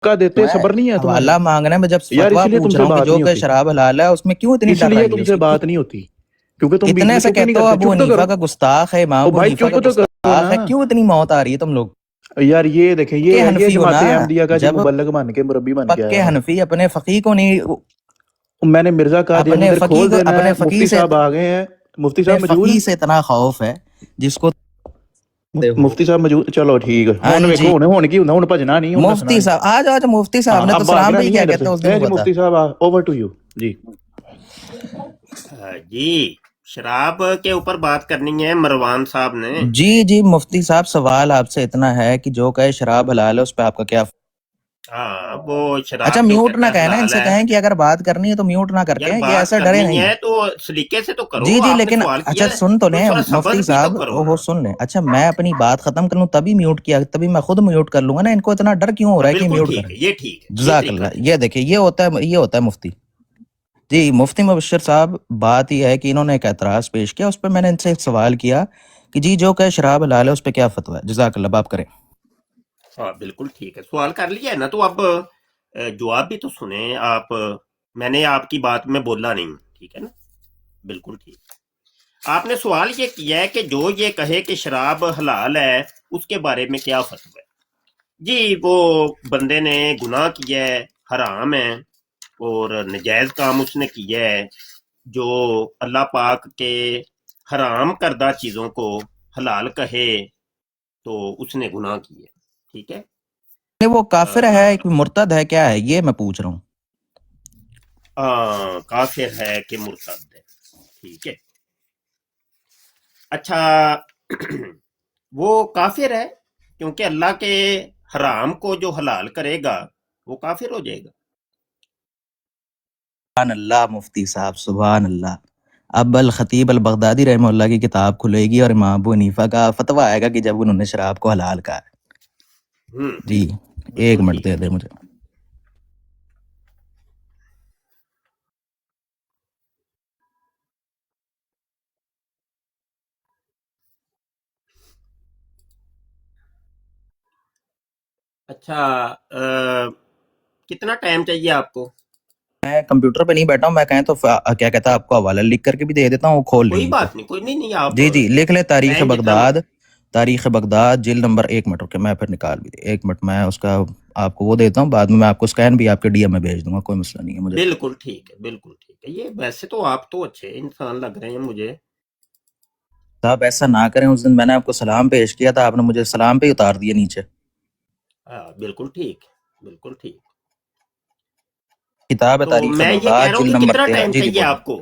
کا دیتے میں صبر نہیں ہے تمہیں حوالہ مانگنا ہے، میں جب یار، فتویٰ اس لیے پوچھ تم رہا سے ہوں کہ بات جو نہیں کہ ہوتی، شراب حلال ہے اس میں کیوں اتنی اس ڈر لیے رہی تم ہے سے اس کی؟ بات نہیں ہوتی، کیونکہ تم بیچ اتنے میں سے چپ ہی نہیں کہتے ہو کرتے. ابو چپ تو حنیفہ کرو. کا گستاخ ہے، امام او ابو بھائی حنیفہ چپ کا تو کرو نا. گستاخ ہے، کیوں اتنی موت آ رہی ہے تم لوگ؟ یار یہ دیکھیں، کہ یہ ہے حنفی ہو نا، جماعت احمدیہ کا جو جب مبلغ بن کے مربی بن کے آیا پکے ہوا حنفی اپنے فقی کو نہیں، ہے. میں نے مرزا قادیانی اپنے ادھر فقی کھول کو، دینا اپنے ہے. فقی مفتی سے، صاحب آ گئے ہیں. مفتی اپنے صاحب موجود فقی ہیں؟ سے اتنا خوف ہے جس کو ہو. مفتی صاحب موجود؟ چلو ٹھیک ہے. ہاں ہن جی، ویکھو ہن کی ہوندا، ہن بھجنا نہیں، ہن دسنا مفتی نہیں. صاحب آج آج مفتی صاحب ہاں نے تو اب سلام بھاگنا بھی نہیں ہے کیا ادھر کہتے سے. ہیں اس دن جی ہوا تھا. مفتی صاحب اوور ٹو یو جی. جی شراب کے اوپر بات کرنی ہے مروان صاحب نے. جی جی مفتی صاحب، سوال آپ سے اتنا ہے کہ جو کہے شراب حلال ہے اس پہ آپ کا کیا؟ ہاں وہ اچھا شراب جو میوٹ نہ کہتا ہے کہنا، ان حلال سے ہے. کہیں کہ اگر بات کرنی ہے تو میوٹ نہ کر یار کے، یہ بات ایسے ڈرے کرنی نہیں. ہے تو سلیقے سے تو جی کرو، جی آپ نے لیکن سوال اچھا کیا ہے سن تو تو لیں تھوڑا مفتی صبر بھی تو صاحب، کرو وہ نا. سن لیں. اچھا میں اپنی بات ختم کر لوں تبھی میوٹ کیا، تبھی میں خود میوٹ کر لوں گا نا. ان کو اتنا ڈر کیوں ہو ہاں رہا ہے کہ بالکل میوٹ ٹھیک کریں؟ ہے، یہ ٹھیک ہے، یہ جزاک طریقہ اللہ. ٹھیک یہ دیکھیں، یہ ہوتا ہے مفتی. جی مفتی مبشر صاحب، بات یہ ہے کہ انہوں نے ایک اعتراض پیش کیا، اس پہ میں نے ان سے ایک سوال کیا کہ جی جو کہ شراب حلال ہے اس پہ کیا فتویٰ ہے. جزاک اللہ، بات کریں. ہاں بالکل ٹھیک ہے، سوال کر لیا ہے نا، تو اب جواب بھی تو سنیں آپ. میں نے آپ کی بات میں بولا نہیں، ٹھیک ہے نا، بالکل ٹھیک. آپ نے سوال یہ کیا ہے کہ جو یہ کہے کہ شراب حلال ہے اس کے بارے میں کیا فتویٰ ہے. جی وہ بندے نے گناہ کیا ہے، حرام ہے اور نجائز کام اس نے کیا ہے. جو اللہ پاک کے حرام کردہ چیزوں کو حلال کہے تو اس نے گناہ کیا ہے، ٹھیک ہے. وہ کافر ہے کہ مرتد ہے، کیا ہے یہ میں پوچھ رہا ہوں. کافر ہے کہ مرتد ہے، ٹھیک ہے. اچھا وہ کافر ہے کیونکہ اللہ کے حرام کو جو حلال کرے گا وہ کافر ہو جائے گا. سبحان اللہ مفتی صاحب، سبحان اللہ. اب الخطیب البغدادی رحمہ اللہ کی کتاب کھلے گی اور امام ابو حنیفہ کا فتویٰ آئے گا کہ جب انہوں نے شراب کو حلال کہا ہے. جی ایک بالکل منٹ ٹھیک دے ہے. دے مجھے. اچھا کتنا ٹائم چاہیے آپ کو؟ میں کمپیوٹر پہ نہیں بیٹھا ہوں، میں کہیں تو کیا کہتا ہے آپ کو حوالہ لکھ کر کے بھی دے دیتا ہوں، وہ کھول کوئی لیجیے. بات نہیں، کوئی نہیں آپ جی جی لکھ لیں. تاریخ ٹائم جتنا بغداد، تاریخ بغداد جلد نمبر. ایک منٹ رکے، میں پھر نکال بھی دے. ایک منٹ میں اس کا آپ کو وہ دیتا ہوں، بعد میں آپ کو اسکین بھی آپ کے ڈی ایم میں بھیج دوں گا، کوئی مسئلہ نہیں ہے مجھے. بالکل ٹھیک ہے، بالکل ٹھیک ہے. یہ ویسے تو آپ تو اچھے انسان لگ رہے ہیں مجھے. صاحب ایسا نہ کریں، اس دن میں نے آپ کو سلام پیش کیا تھا، آپ نے مجھے سلام پہ ہی اتار دیا نیچے. بالکل ٹھیک، بالکل ٹھیک. کتاب تو تاریخ میں یہ کہہ بغداد رہا ہوں جلد کہ نمبر کتنا 13. ٹائم جی جی چاہیے بولیں. آپ کو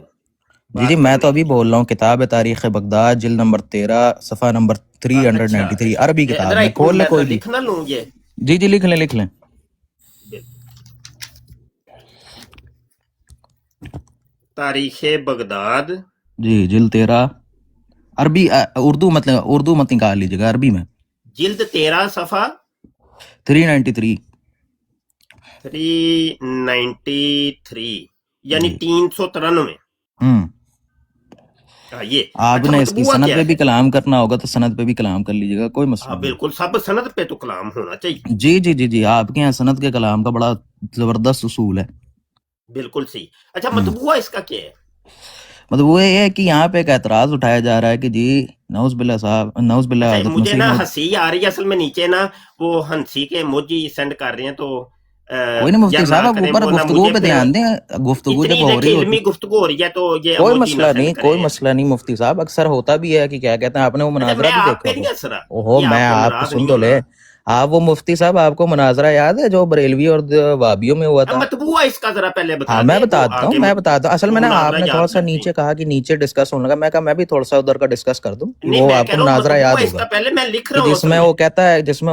جی جی بات میں تو کرنے ابھی کے بول لیے؟ رہا ہوں. کتاب تاریخ بغداد جلد نمبر 13 صفحہ نمبر اچھا 393، اچھا، عربی کتاب ذرا میں. ایک منٹ کھول لیں میں ذرا کوئی بھی. لکھ نہ لوں یہ. جی جی لکھ لیں لکھ لیں. تاریخ بغداد جی جلد 13 عربی، اردو مطلب اردو مت نکال لیجیے گا، عربی میں. جلد 13 صفحہ 393. 393 یعنی جی 393. یہ آپ اچھا نے اس کی مطبوعہ سند کیا پہ بھی ہے؟ کلام کرنا ہوگا تو سند پہ بھی کلام کر لیجیے گا، کوئی مسئلہ نہیں. بالکل، سب سند پہ تو کلام ہونا چاہیے. جی جی جی جی آپ کے یہاں سند کے کلام کا بڑا زبردست اصول ہے. بالکل صحیح. اچھا مطبوعہ اس کا کیا ہے؟ مطلب وہ یہ ہے کہ یہاں پہ ایک اعتراض اٹھایا جا رہا ہے کہ جی نعوذ باللہ صاحب، نعوذ باللہ اچھا حضرت مجھے مسیح نا موعود. ہنسی آ رہی ہے اصل میں، نیچے نا وہ ہنسی کے موجی سینڈ کر رہے ہیں تو کوئی نہیں مفتی یار نہ صاحب، آپ کریں اوپر وہ نا، گفتگو مجھے پہ پھر دھیان دیں. گفتگو جب اتنی ہو دیکھیں رہی ہوتی علمی گفتگو ہو رہی ہے تو یہ کوئی اموجی نہ مسئلہ سینڈ نہیں، کریں. کوئی مسئلہ نہیں مفتی صاحب. اکثر ہوتا بھی ہے کہ کیا کہتے ہیں، آپ نے وہ اچھا مناظرہ میں بھی آپ دیکھا پہ ہوگا. نہیں ہنس رہا اوہو کہ میں آپ نے آپ کو ناراض سن نہیں تو ہونا. لے. آپ وہ مفتی صاحب، آپ کو مناظرہ یاد ہے جو بریلوی اور وابیوں میں ہوا تھا؟ مطبوعہ اس کا ذرا پہلے بتا ہاں میں دیں، بتا وہ دیتا ہوں، آگے میں بتا دیتا ہوں. اصل وہ میں نا آپ مناظرہ نے تھوڑا یاد سا کرتے ہیں. نیچے کہا کہ نیچے ڈسکس ہونے لگا، میں کہا میں بھی تھوڑا سا ادھر کا ڈسکس کر دوں کہ نہیں وہ میں آپ کہہ کو رہا ہوں مناظرہ مطبوعہ یاد اس ہوگا، کا پہلے میں لکھ کہ رہا ہوں جس اصل میں میں.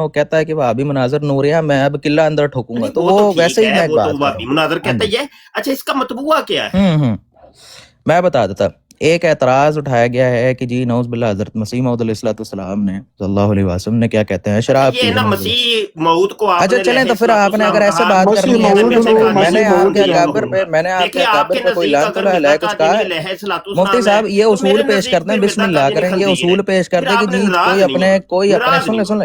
وہ کہتا ہے کہ بھابی مناظر نوریہ میں اب قلعہ اندر ٹھوکوں گا. نہیں تو وہ وہ تو ٹھیک ویسے ہی ہے، میں ایک وہ تو بات کر رہا وہابی ہوں. مناظر ہاں کہتا جی. ہی ہے. اچھا اس کا مطبوعہ کیا ہے؟ میں بتا دیتا. ایک اعتراض اٹھایا گیا ہے کہ جی نعوذ باللہ حضرت مسیح موعود علیہ الصلوۃ والسلام نے صلی اللہ علیہ وسلم نے کیا کہتے ہیں اچھا شراب یہ پی. نا مسیح موعود کو آپ اچھا نے چلیں لہے تو پھر صلاۃ آپ نے اگر والسلام ایسے کہا، بات مسیح کرنی ہے اگر تو میں مود سے نو کہا میں نہیں نے مسیح تو آپ مود کے میں یہ جانتے اکابر کہوں ہیں. پہ دیکھیں آپ کے کوئی نزدیک لعنت اگر اللہ مرزا علیہ کچھ کہا قادیانی ہے؟ لہے صلاۃ مفتی والسلام ہے صاحب یہ تو اصول میرے پیش نزدیک کرتے ہیں، پھر بسم مرزا اللہ قادیانی کریں. یہ خنزیر اصول ہے. پیش پھر کرتے ہیں کہ آپ نے جی ناراض نہیں ہونا، کوئی اپنے ناراض سن نہیں لے ہونا.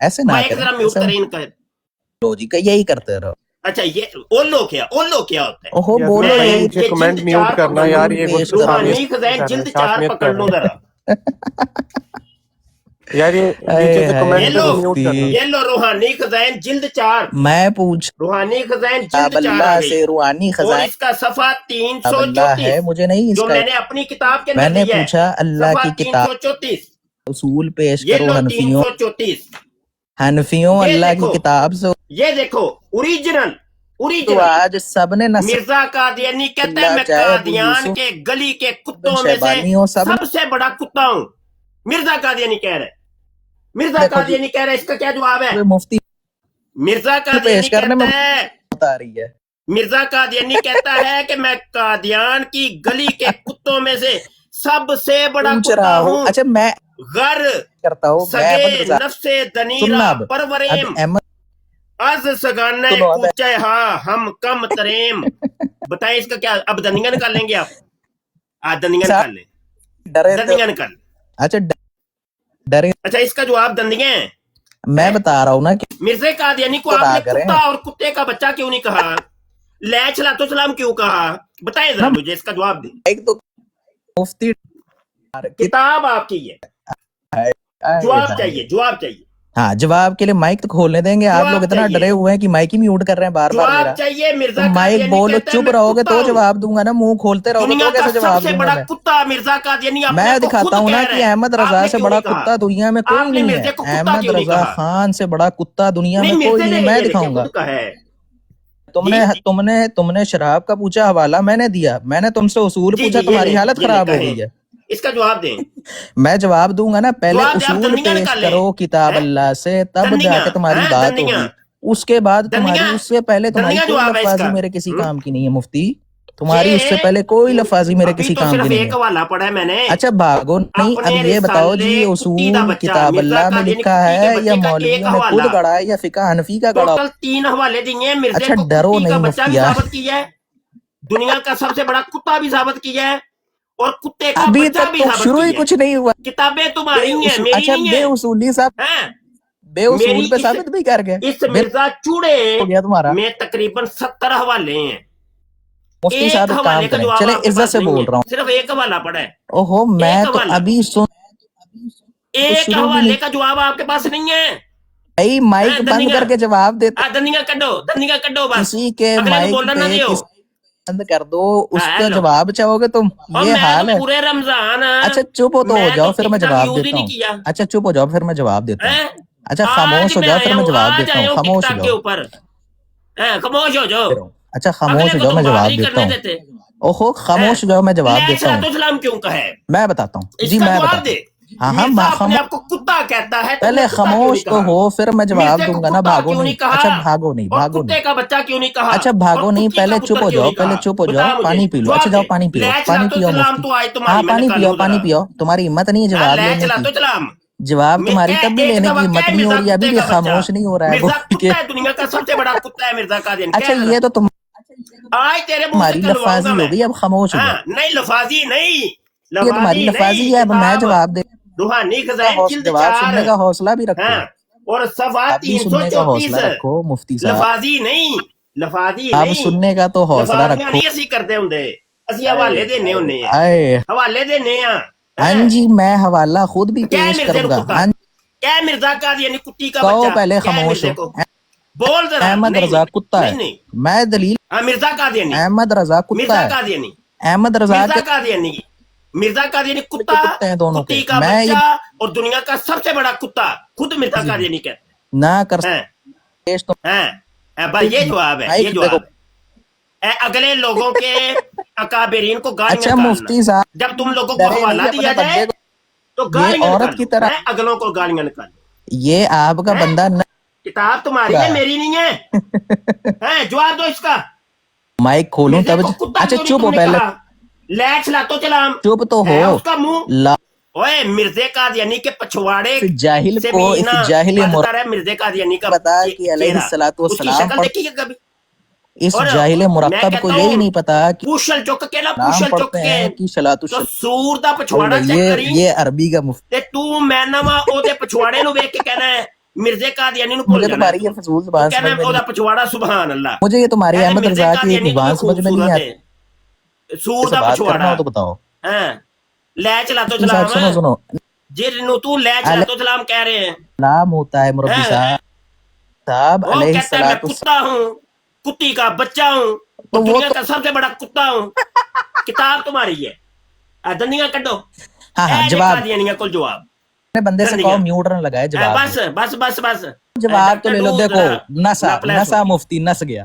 ایسے نہ مائک کریں ذرا میوٹ کریں ان کا. لو جی کہ یہی کرتے رہو. اچھا یہ اولو کیا ہوتا ہے؟ اوہو یار بولو میں یہی نیچے یہ کمنٹ جلد میوٹ چار کرنا پکڑ یار، لوں. یہ پیش وہ کرو. روحانی خزائن جلد 4 پکڑ لو ذرا. یار یہ نیچے سے کمنٹ یہ پہ لو میوٹ کرنا. یہ لو روحانی خزائن جلد 4. میں پوچھ روحانی خزائن اب جلد 4 آ اللہ گئی سے روحانی اور خزائن اس کا صفحہ اب اللہ ہے 334 مجھے نہیں اس جو کا. میں نے اپنی کتاب کے میں اندر نے دیا ہے. پوچھا اللہ صفحہ کی کتاب 334 اصول پیش یہ کرو لو حنفیوں 334 حنفیوں یہ اللہ دیکھو کی کتاب سے. یہ دیکھو اوریجنل تو آج سب نے نصر مرزا قادیانی کہتا ہے اللہ میں چاہے ابو قادیان یوسف کے گلی کے بن کتوں میں سے شیبانی ہو سب سب سے بڑا کتا ہوں. مرزا قادیانی کہہ رہے مرزا دیکھو جی قادیانی کہہ رہے اس کا کیا جواب ہے؟ مفتی مرزا پیش قادیانی کرنے میں کہتا ہے بتا رہی ہے مرزا قادیانی کہتا ہے کہ میں قادیان کی گلی کے کتوں میں سے سب سے بڑا پوچھ کتا رہا ہوں. ہوں. اچھا میں غر کرتا ہوں, میں سگے احمد رضا نفس سننا دنیرا اب پروریم احمد از سگانہ سنو اب کوچے ہاں ہم کم تریم. بتائیں اس کا کیا؟ اب دنیا نکال لیں گے آپ؟ دنیا صاحب نکال لیں, ڈرے تو دنیا نکال لیں. اچھا ڈرے اچھا اس کا جواب دندگے ہیں. میں بتا رہا ہوں نا کہ مرزا قادیانی کو تو آپ نہ نے کریں کتا اور کتے کا بچہ کیوں نہیں کہا؟ لیچ لاتو سلام کیوں کہا؟ بتائیں ذرا نا مجھے اس کا جواب دیں. ایک تو مفتی کتاب آپ کی ہے, جواب چاہیے, جواب چاہیے, ہاں جواب کے لیے مائک تو کھولنے دیں گے. آپ لوگ جواب اتنا چاہیے, ڈرے ہوئے ہیں کہ مائک ہی میوٹ کر رہے ہیں بار بار میرا. جواب چاہیے. تو مرزا مائک قادیانی بولو, کہتا ہے چپ میں رہو گے کتا تو ہوں. جواب دوں گا نا. منہ کھولتے رہو گے دنیا تو کا کیسے سب جواب سے دوں گا بڑا میں. کتا مرزا قادیانی اپنے میں کو دکھاتا خود ہوں نا کہہ رہا کہ ہے. احمد آپ رضا نے سے کیوں بڑا نہیں کہا؟ کتا دنیا میں کوئی آپ نے نہیں ہے. مرزے کو کتا احمد کیوں نہیں رضا کہا؟ خان سے بڑا کتا دنیا میں نہیں کوئی مرزے نہیں ہے. نے میں یہ دیکھیں دکھاؤں گا. خود کہا ہے. تم نے شراب کا پوچھا حوالہ, میں نے دیا. میں نے تم سے اصول جی پوچھا, جی یہ تمہاری لیں, حالت یہ لیں, خراب ہو کہیں گئی ہے. اس کا جواب دیں. میں جواب دوں گا نا. پہلے جواب دیں, آپ اصول دندیاں پیش نکالیں. کرو کتاب اللہ سے, تب جا دندیاں کے تمہاری بات دندیاں ہوگی. اس کے بعد دندیاں تمہاری, اس سے پہلے تمہاری دندیاں کوئی جواب ہے اس لفاظی کا. میرے کسی کام کی نہیں ہے مفتی. تمہاری اس سے یہ پہلے کوئی لفاظی میرے ابھی کسی تو کام کی صرف نہیں ایک ہے. حوالہ پڑھا ہے میں نے. اچھا بھاگو نہیں. اب اپنے یہ بتاؤ جی, رسالے یہ کتی دا اصول بچہ کتاب مرزا اللہ میں قادیانی لکھا کتی کے ہے یا بچے کا ایک مولویوں نے خود حوالہ. گڑا ہے یا فقہ حنفی کا گڑا؟ ٹوٹل 3 حوالے دیے ہیں. مرزے اچھا کو ڈرو کتی کا نہیں بچہ بھی مفتیان. ثابت کیا ہے, دنیا کا سب سے بڑا کتا بھی ثابت کیا ہے, اور کتے کا ابھی بچہ تک بھی تو ثابت شروع ہی کیا ہے. کچھ نہیں ہوا. کتابیں تمہاری ہیں, میری اچھا نہیں بے ہیں. اصولی صاحب ہیں بے میری. اصول پہ ثابت بھی کر گئے. اس مرزا چوڑے ہو گیا تمہارا. میں تقریباً 70 حوالے ہیں. مفتی ایک صاحب ایک حوالے کام کا کریں, جواب چلے آپ کے عزت پاس سے نہیں بول ہے, رہا ہوں. صرف ایک حوالہ پڑا ہے. اوہو میں ایک تو حوالہ, ابھی ایک شروع بھی حوالے نہیں کا جواب آپ کے پاس نہیں ہے. بھائی. مائک بند دنیا کر کے جواب دیتے. دنیا کڈو, دنیا کڈو, بس کسی کے اگلے نو مائک بولن نہ پہ دیو. کسی بند کر دو, اس کا ہیلو, جواب چاہو گے تم. اور یہ میں تو حال ہے. پورے رمضان اچھا چپ ہو تو ہو میں جاؤ, تو پھر میں ٹک ٹاک جواب یوز ہی دیتا نہیں ہوں. کیا. اچھا چپ ہو جاؤ, پھر میں جواب دیتا ہوں. ہیں؟ اچھا آج خاموش ہو میں جاؤ, پھر آیا میں ہوں, جواب آج دیتا ہوں. آیا ہوں ٹک خاموش ہو ٹاک کے جاؤ. اوپر. خاموش ہو جاؤ. اچھا اگلے خاموش ہو کو جاؤ, تم میں بات جواب نہیں دیتا کرنے ہوں. دیتے. اوہو خاموش ہو جاؤ, میں جواب لیچ دیتا ہوں. راتو سلام کیوں کہے؟ میں بتاتا ہوں اس جی, کا میں جواب بتاتا دے. ہوں. ہاں مرزا ہاں اپنے آپ کو کتا کہتا ہے, تم نے پہلے کتا کیوں نہیں خاموش تو کہا؟ ہو, پھر میں جواب مرزے کو دوں گا نا. کتا بھاگو کیوں نہیں. نہیں کہا؟ اچھا بھاگو نہیں, اور بھاگو نہیں. کتے کا بچہ کیوں نہیں کہا؟ اچھا اور بھاگو نہیں, کتی کا پہلے چپ پتر ہو کیوں جاؤ, نہیں پہلے کہا؟ چپ ہو جاؤ. بتا مجھے, پانی پی لو. اچھا جواب جاؤ دے. پانی پیو, لیچ پانی راتو پیو سلام مفتی. تو آئے ہاں تمہاری, میں پانی پیو, نکالوں پانی ذرا. پیو. تمہاری ہمت نہیں ہے جواب لیچ لینے کی. راتو سلام. جواب تمہاری تب بھی ایک لینے کی دفعہ ہمت کہہ نہیں ہو مرزا رہی, ابھی کتے بھی کا بچہ. خاموش نہیں ہو رہا ہے مرزا بول کے. کتا ہے, دنیا کا سب سے بڑا کتا ہے مرزا قادیانی. اچھا کہہ ذرا. یہ تو آج تیرے منہ سے تمہاری کلواؤں گا لفاظی میں. ہو گئی, اب خاموش ہو ہاں جاؤ. نہیں, لفاظی نہیں, یہ تمہاری لفاظی لفاظی نہیں. ہے, اب میں کتاب جواب دے روحانی کا خزائن جلد جواب 4. سننے کا حوصلہ بھی رکھو. ہاں, اور صفحہ آپ بھی سننے کا 334. حوصلہ رکھو مفتی صاحب. لفاظی نہیں, لفاظی آپ نہیں. سننے کا تو حوصلہ لفاظیاں رکھو. نہیں اسی کرتے ہوں. اسی حوالے دینے ہونے ہیں, آئے حوالے دینے ہیں. ہاں جی, میں حوالہ خود بھی کیا پیش مرزے کروں نو گا. کتا, ہاں کیا مرزا قادیانی کتی کا کہو بچہ, پہلے کیا خاموش مرزے ہو. کو بول ذرا. احمد نہیں رضا نہیں کتا ہے. نہیں نہیں. میں دلیل. ہاں مرزا قادیانی, احمد رضا کتا مرزا ہے. قادیانی, احمد رضا مرزا کے قادیانی, مرزا قادیانی کتا, کتے ہیں دونوں کے. کتی کا میں یہ بچہ, اور دنیا کا سب سے بڑا کتا خود مرزا قادیانی کہتے نہ کر ہیں. پیش تو بس یہ جواب ہے, یہ مائک دیکھو. جواب ہے. اگلے لوگوں کے اکابرین کو گالیاں اچھا نکالنا. مفتی صاحب جب تم لوگوں کو ڈرے حوالہ نہیں دیا اپنے جائے بندے کو. تو یہ گالیاں عورت نکالو. کی طرح, اگلوں کو گالیاں نکالو. یہ آپ کا بندہ نہ کتاب تمہاری ہے, میری نہیں ہے. جواب دو اس کا. مائک کھولوں مرزے تب. کو کتا اچھا کیوں نہیں چپ تم ہو نے پہلے, کہا؟ لیچ لاتو چلام چپ تو ہے ہو. اس کا منہ. لا اوے مرزے قادیانی کے پچھواڑے اس جاہل سے کو, بھی اس نا جاہل بدتر ہے مرزے قادیانی کا بتا کہ علیہ چہرہ. الصلوۃ اس کی والسلام شکل پڑھ. دیکھی ہے کبھی؟ اس اور جاہل میں مرکب کو کہتا یہی ہوں نہیں پتا کہ پوشل چک کے نا, نام پوشل چک پڑھتے کے ہیں کہ صلاۃ تو سور دا پچھواڑا الشلاۃ. چیک کری یہ عربی کا مفتی. تے تو میں نہ او دے پچھواڑے نو ویکھ کے کہنا ہے مرزے قادیانی نو بھول مجھے جانا ہے. تمہاری یہ فضول تو زبان کہنا سمجھ ہے میں او نہیں, دا پچھواڑا سبحان اللہ. مجھے یہ تمہاری کہتے احمد مرزے رضا کی قادیانی زبان کتنا سمجھ میں نہیں خوبصورت آتی. ہے, سور سے دا بات کرنا پچھواڑا. ہو تو بتاؤ. ہاں لے چلا تو مفتی صاحب چلام سنو سنو, جن تو لے چلا تو چلام کہہ رہے ہیں. نام ہوتا ہے مربی صاحب وہ علیہ کہتا ہے میں الصلوۃ. کتا ہوں, کتی کا بچہ ہوں, اور تو وہ دنیا تو کا سب سے بڑا کتا ہوں. کتاب تمہاری ہے, دندیاں کڈو. ہاں ہاں اے جے جواب. قادیانیاں کول جواب. بندے سے کہو دندیاں میوٹ نہ لگائے, جواب دے. بس بس بس بس. جواب تو ڈاکٹر لے لو. ڈو دیکھو ذرا نسا نپ لے نسا سن. مفتی نس گیا.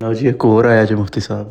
ਲਓ ਜੀ ਇੱਕ ਹੋਰ ਆਇਆ ਜੀ ਮੁਫਤੀ ਸਾਹਿਬ।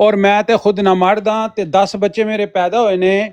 ਔਰ ਮੈਂ ਤੇ ਖੁਦ ਨਾ ਮਰਦਾ ਤੇ 10 ਬੱਚੇ ਮੇਰੇ ਪੈਦਾ ਹੋਏ ਨੇ,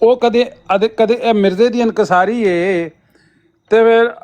ਉਹ ਕਦੇ ਮਿਰਜ਼ੇ ਦੀ ਇਨਕਸਾਰੀ ਏ ਤੇ ਫਿਰ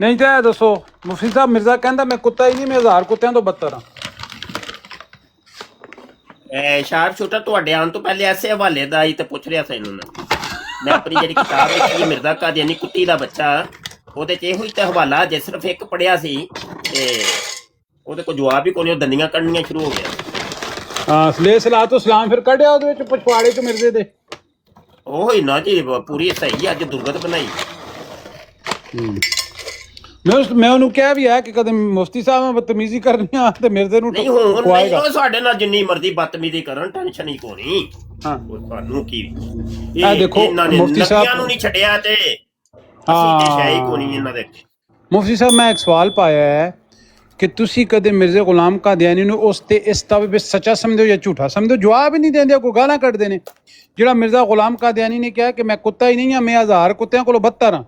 ਨਹੀਂ ਤਾਂ ਇਹ ਦੱਸੋ, ਮੁਫਤੀ ਸਾਹਿਬ ਮਿਰਜ਼ਾ ਕਹਿੰਦਾ ਮੈਂ ਕੁੱਤਾ ਹੀ ਨਹੀਂ, ਮੈਂ 1000 ਕੁੱਤਿਆਂ ਤੋਂ ਬੱਤਰ ਹਾਂ। ਸ਼ਾਰਪ ਸ਼ੂਟਰ ਤੁਹਾਡੇ ਆਉਣ ਤੋਂ ਪਹਿਲੇ ਐਸੇ ਹਵਾਲੇ ਦਾ ਹੀ ਤੇ ਪੁੱਛ ਰਿਹਾ ਸੀ ਇਹਨੂੰ ਮੈਂ ਆਪਣੀ ਜਿਹੜੀ ਕਿਤਾਬ ਲਿਖੀ ਮਿਰਜ਼ਾ ਕਾਦੀਆਨੀ ਕੁੱਤੀ ਦਾ ਬੱਚਾ, ਉਹਦੇ 'ਚ ਇਹੋ ਹੀ ਤਾਂ ਹਵਾਲਾ ਜੇ ਸਿਰਫ ਇੱਕ ਪੜਿਆ ਸੀ ਤੇ ਉਹਦੇ ਕੋਲ ਜਵਾਬ ਹੀ ਕੋਈ, ਉਹ ਦੰਦੀਆਂ ਕੱਢਣੀਆਂ ਸ਼ੁਰੂ ਹੋ ਗਿਆ। ਹਾਂ ਸਲੇ ਸਲਾਤੁ ਸਲਾਮ ਫਿਰ ਕੱਢਿਆ ਉਹਦੇ ਵਿੱਚ ਪਛਵਾੜੇ 'ਚ ਮਿਰਜ਼ੇ ਦੇ। ਉਹ ਹੀ ਨਾ ਜੀ ਪੂਰੀ ਸਹੀ ਅੱਜ ਦੁਰਗਤ ਬਣਾਈ। ਮੈਂ ਉਹਨੂੰ ਕਿਹਾ ਵੀ ਹੈ ਕਿ ਕਦੇ ਮੁਫਤੀ ਸਾਹਿਬ ਨਾਲ ਬਦਤਮੀਜ਼ੀ ਕਰਨੀ ਆ ਤੇ ਮਿਰਜ਼ੇ ਨੂੰ ਨਹੀਂ ਹੁਣ ਨਹੀਂ, ਸਾਡੇ ਨਾਲ ਜਿੰਨੀ ਮਰਜ਼ੀ ਬਦਤਮੀਜ਼ੀ ਕਰਨ, ਟੈਨਸ਼ਨ ਹੀ ਕੋਣੀ। ਹਾਂ ਤੁਹਾਨੂੰ ਕੀ ਇਹ ਦੇਖੋ ਮੁਫਤੀ ਸਾਹਿਬ ਨੂੰ ਨਹੀਂ ਛੱਡਿਆ ਤੇ ਅਸੀਂ ਤੇ ਸ਼ਾਇ ਕੋਣੀ ਇਹਨਾਂ ਦੇ। ਮੁਫਤੀ ਸਾਹਿਬ ਮੈਂ ਇੱਕ ਸਵਾਲ ਪਾਇਆ ਹੈ ਕਿ ਤੁਸੀਂ ਕਦੇ ਮਿਰਜ਼ਾ ਗੁਲਾਮ ਕਾਦੀਆਨੀ ਨੂੰ ਉਸ ਤੇ ਇਸ ਦਾਅਵੇ ਵਿੱਚ ਸੱਚਾ ਸਮਝਦੇ ਹੋ ਜਾਂ ਝੂਠਾ ਸਮਝਦੇ ਹੋ? ਜਵਾਬ ਹੀ ਨਹੀਂ ਦਿੰਦੇ, ਕੋਈ ਗਾਲਾਂ ਕੱਢਦੇ ਨੇ। ਜਿਹੜਾ ਮਿਰਜ਼ਾ ਗੁਲਾਮ ਕਾਦੀਆਨੀ ਨੇ ਕਿਹਾ ਕਿ ਮੈਂ ਕੁੱਤਾ ਹੀ ਨਹੀਂ ਹਾਂ, ਮੈਂ 1000 ਕੁੱਤਿਆਂ ਕੋਲੋਂ ਬੱਤਰ ਹਾਂ।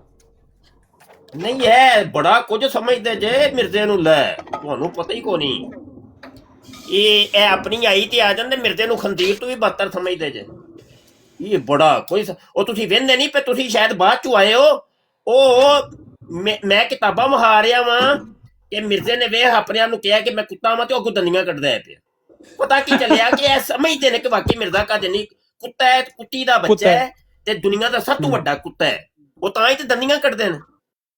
ਨਹੀਂ ਹੈ ਬੜਾ ਕੁਝ ਸਮਝਦੇ ਜੇ ਮਿਰਜ਼ੇ ਨੂੰ, ਲੈ ਤੁਹਾਨੂੰ ਪਤਾ ਹੀ ਕੋ ਨਹੀਂ। ਇਹ ਆਪਣੀ ਆਈ ਤੇ ਆ ਜਾਂਦੇ, ਮਿਰਜ਼ੇ ਨੂੰ ਖੰਦੀਰ ਤੋਂ ਵੀ ਬਦਤਰ ਸਮਝਦੇ ਜੇ। ਇਹ ਬੜਾ ਕੋਈ ਉਹ ਤੁਸੀਂ ਵੇਖਦੇ ਨਹੀਂ ਪਏ, ਤੁਸੀਂ ਸ਼ਾਇਦ ਬਾਅਦ ਚੋਂ ਆਏ ਹੋ। ਉਹ ਮੈਂ ਕਿਤਾਬਾਂ ਵਹਾ ਰਿਹਾ ਵਾਂ ਕਿ ਮਿਰਜ਼ੇ ਨੇ ਵੇਖ ਆਪਣੇ ਆਪ ਨੂੰ ਕਿਹਾ ਕਿ ਮੈਂ ਕੁੱਤਾ ਵਾਂ ਤੇ ਉਹ ਦੰਦੀਆਂ ਕੱਢਦਾ ਪਿਆ। ਪਤਾ ਕੀ ਚੱਲਿਆ ਕਿ ਇਹ ਸਮਝਦੇ ਨੇ ਕਿ ਵਾਕਈ ਮਿਰਜ਼ਾ ਕਾਦੀਆਨੀ ਕੁੱਤਾ ਹੈ, ਕੁੱਤੀ ਦਾ ਬੱਚਾ ਹੈ ਤੇ ਦੁਨੀਆ ਦਾ ਸਭ ਤੋਂ ਵੱਡਾ ਕੁੱਤਾ ਹੈ। ਉਹ ਤਾਂ ਹੀ ਤੇ ਦੰਦੀਆਂ ਕੱਢਦੇ ਨੇ।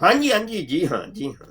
ਹਾਂਜੀ ਹਾਂਜੀ ਜੀ ਹਾਂ ਜੀ ਹਾਂ।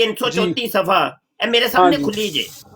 334 ਸਫਾ ਇਹ ਮੇਰੇ ਸਾਹਮਣੇ ਖੁੱਲੀ ਜੇ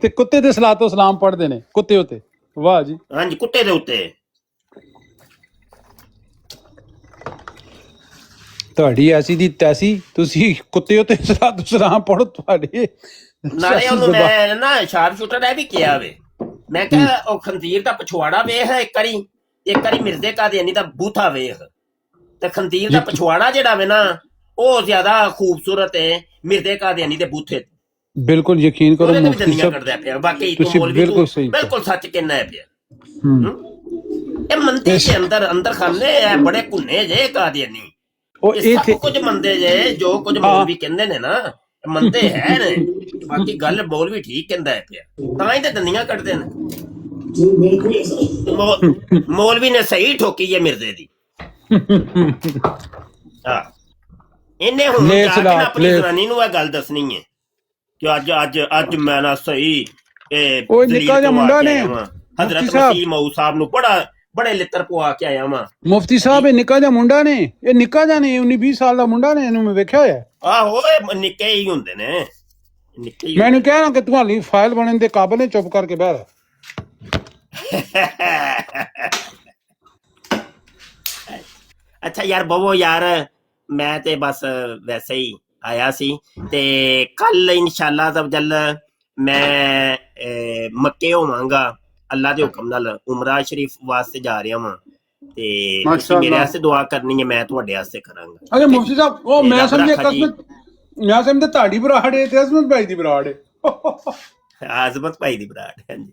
ਤੇ ਕੁੱਤੇ ਦੇ ਸਲਾਤੋ ਸਲਾਮ ਪੜ੍ਹਦੇ ਨੇ ਕੁੱਤੇ ਉਤੇ। ਵਾਹ ਜੀ। ਹਾਂਜੀ ਕੁੱਤੇ ਦੇ ਉੱਤੇ। ਤੁਹਾਡੀ ਐਸੀ ਦੀ ਤੈਸੀ ਤੁਸੀਂ ਕੁੱਤੇ ਉਤੇ ਸਲਾਤੋ ਸਲਾਮ ਪੜੋ ਤੁਹਾਡੇ ਨਾਲੇ ਉਹਨੂੰ ਮੈਂ ਨਾ ਸ਼ਾਰਪ ਸ਼ੂਟਰ ਇਹ ਵੀ ਕਿਹਾ ਵੇ ਮੈਂ ਕਿਹਾ ਉਹ ਖੰਜ਼ੀਰ ਦਾ ਪਛਵਾੜਾ ਵੇਖ ਇੱਕ ਵਾਰੀ ਮਿਰਜ਼ੇ ਕਾਦੀਆਨੀ ਦਾ ਬੂਥਾ ਵੇਖ ਤੇ ਖੰਜ਼ੀਰ ਦਾ ਪਛਵਾੜਾ ਜਿਹੜਾ ਵੇ ਨਾ ਉਹ ਜ਼ਿਆਦਾ ਖੂਬਸੂਰਤ ਹੈ ਮਿਰਜ਼ੇ ਕਾਦੀਆਨੀ ਦੇ ਬੂਥੇ। ਬਿਲਕੁਲ ਯਕੀਨ ਕਰੋ ਮੁਫਤੀ ਸਾਹਿਬ ਕਰਦਾ ਪਿਆ ਵਾਕਈ ਤੁਸੀਂ ਬਿਲਕੁਲ ਸਹੀ ਬਿਲਕੁਲ ਸੱਚ ਕਹਿਣਾ ਹੈ ਪਿਆ। ਇਹ ਮੰਦੇ ਦੇ ਅੰਦਰ ਖਾਨੇ ਹੈ ਬੜੇ ਕੁੰਨੇ ਜੇ ਕਾਦੀਆਨੀ ਉਹ ਇਹ ਸਭ ਕੁਝ ਮੰਨਦੇ ਜੇ ਜੋ ਕੁਝ ਮੌਲਵੀ ਕਹਿੰਦੇ ਨੇ ਨਾ ਮੰਨਦੇ ਹੈ ਨੇ। ਬਾਕੀ ਗੱਲ ਮੌਲਵੀ ਠੀਕ ਕਹਿੰਦਾ ਹੈ ਪਿਆ ਤਾਂ ਹੀ ਤੇ ਦੰਦੀਆਂ ਕੱਢਦੇ ਨੇ। ਮੌਲਵੀ ਨੇ ਸਹੀ ਠੋਕੀ ਹੈ ਮਿਰਜ਼ੇ ਦੀ। ਹਾਂ ਇਹਨੇ ਹੁਣ ਜਾ ਕੇ ਆਪਣੀ ਜਨਾਨੀ ਨੂੰ ਇਹ ਗੱਲ ਦੱਸਣੀ ਹੈ ਕਿ ਅੱਜ ਮੈਂ ਨਾ ਸਹੀ ਉਹ ਨਿੱਕਾ ਜਿਹਾ ਮੁੰਡਾ ਨੇ ਹਜ਼ਰਤ ਮਸੀਹ ਮਊਦ ਸਾਹਿਬ ਨੂੰ ਬੜੇ ਲਿੱਤਰ ਪਵਾ ਕੇ ਆਇਆ ਵਾਂ। ਮੁਫਤੀ ਸਾਹਿਬ ਇਹ ਨਿੱਕਾ ਜਿਹਾ ਮੁੰਡਾ ਨੇ ਇਹ ਨਿੱਕਾ ਜਿਹਾ ਨੇ 19-20 ਸਾਲ ਦਾ ਮੁੰਡਾ ਨੇ ਇਹਨੂੰ ਮੈਂ ਵੇਖਿਆ ਹੋਇਆ। ਆਹੋ ਨਿੱਕੇ ਹੀ ਹੁੰਦੇ ਨੇ ਨਿੱਕੇ ਹੀ। ਮੈਨੂੰ ਕਹਿਣਾ ਕਿ ਤੁਹਾਡੀ ਫਾਈਲ ਬਣਨ ਦੇ ਕਾਬਲ ਨੇ ਚੁੱਪ ਕਰਕੇ ਬਹਿ ਰਿਹਾ। ਅੱਛਾ ਯਾਰ ਬਵੋ ਯਾਰ ਮੈਂ ਤੇ ਬਸ ਵੈਸੇ ਹੀ ਆਇਆ ਸੀ ਤੇ ਕੱਲ ਇਨਸ਼ਾਅੱਲਾ ਤਵਜਲ ਮੈਂ ਮੱਕੇ ਹੋਵਾਂਗਾ ਅੱਲਾ ਦੇ ਹੁਕਮ ਨਾਲ ਉਮਰਾ ਸ਼ਰੀਫ ਵਾਸਤੇ ਜਾ ਰਿਹਾ ਵਾਂ ਤੇ ਤੁਸੀਂ ਮੇਰੇ ਵਾਸਤੇ ਦੁਆ ਕਰਨੀ ਹੈ ਮੈਂ ਤੁਹਾਡੇ ਵਾਸਤੇ ਕਰਾਂਗਾ। ਅਰੇ ਮੁਫਤੀ ਸਾਹਿਬ ਉਹ ਮੈਂ ਸਮਝਿਆ ਤੁਹਾਡੀ ਬਰਾੜ ਹੈ ਤੇ ਅਜ਼ਮਤ ਭਾਈ ਦੀ ਬਰਾੜ ਹੈ। ਆਜ਼ਮਤ ਭਾਈ ਦੀ ਬਰਾੜ ਹਾਂਜੀ